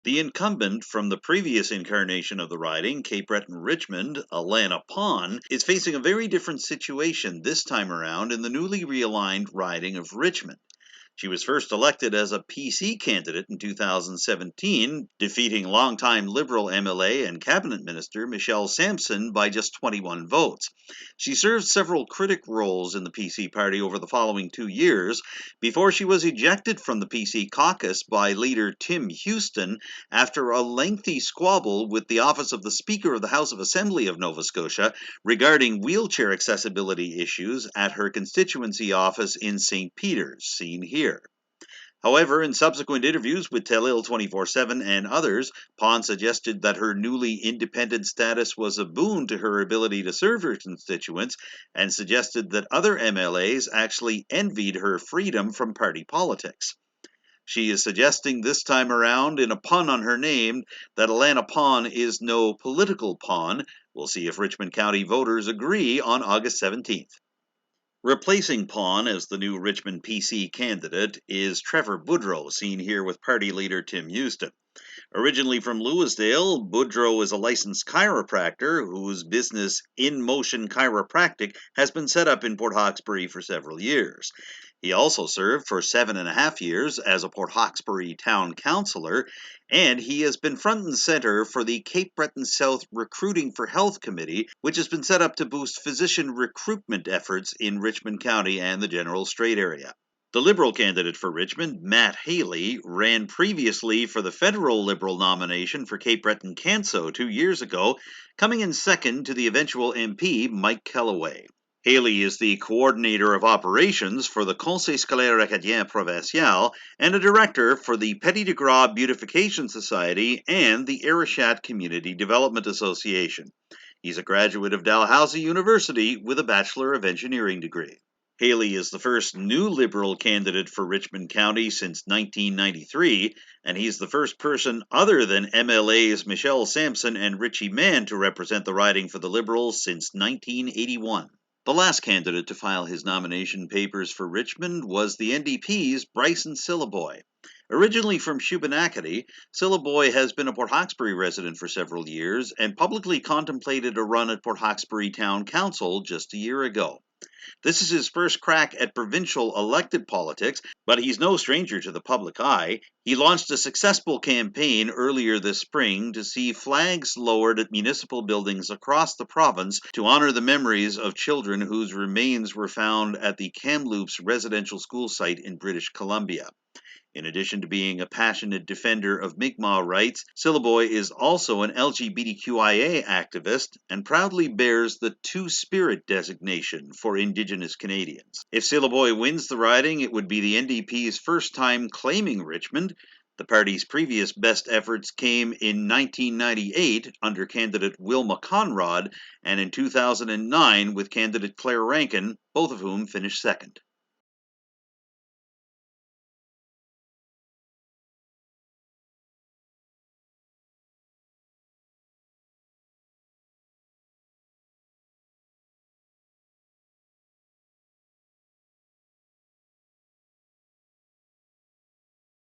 The incumbent from the previous incarnation of the riding, Cape Breton-Richmond, Alana Pon, is facing a very different situation this time around in the newly realigned riding of Richmond. She was first elected as a PC candidate in 2017, defeating longtime Liberal MLA and Cabinet Minister Michelle Sampson by just 21 votes. She served several critic roles in the PC party over the following 2 years before she was ejected from the PC caucus by leader Tim Houston after a lengthy squabble with the office of the Speaker of the House of Assembly of Nova Scotia regarding wheelchair accessibility issues at her constituency office in St. Peters, seen here. However, in subsequent interviews with Telile 24/7 and others, Pon suggested that her newly independent status was a boon to her ability to serve her constituents, and suggested that other MLAs actually envied her freedom from party politics. She is suggesting this time around, in a pun on her name, that Alana Pon is no political pawn. We'll see if Richmond County voters agree on August 17th. Replacing Pon as the new Richmond PC candidate is Trevor Budrow, seen here with party leader Tim Houston. Originally from Louisdale, Budrow is a licensed chiropractor whose business In Motion Chiropractic has been set up in Port Hawkesbury for several years. He also served for 7.5 years as a Port Hawkesbury town councillor, and he has been front and center for the Cape Breton South Recruiting for Health Committee, which has been set up to boost physician recruitment efforts in Richmond County and the General Strait area. The Liberal candidate for Richmond, Matt Haley, ran previously for the federal Liberal nomination for Cape Breton-Canso 2 years ago, coming in second to the eventual MP, Mike Kellaway. Haley is the coordinator of operations for the Conseil scolaire acadien provincial and a director for the Petit de Gras Beautification Society and the Arichat Community Development Association. He's a graduate of Dalhousie University with a Bachelor of Engineering degree. Haley is the first new Liberal candidate for Richmond County since 1993, and he's the first person other than MLAs Michelle Sampson and Richie Mann to represent the riding for the Liberals since 1981. The last candidate to file his nomination papers for Richmond was the NDP's Bryan Syllaboy. Originally from Shubenacadie, Syllaboy has been a Port Hawkesbury resident for several years and publicly contemplated a run at Port Hawkesbury Town Council just a year ago. This is his first crack at provincial elected politics, but he's no stranger to the public eye. He launched a successful campaign earlier this spring to see flags lowered at municipal buildings across the province to honor the memories of children whose remains were found at the Kamloops residential school site in British Columbia. In addition to being a passionate defender of Mi'kmaq rights, Syllaboy is also an LGBTQIA activist and proudly bears the Two-Spirit designation for Indigenous Canadians. If Syllaboy wins the riding, it would be the NDP's first time claiming Richmond. The party's previous best efforts came in 1998 under candidate Wilma Conrad and in 2009 with candidate Claire Rankin, both of whom finished second.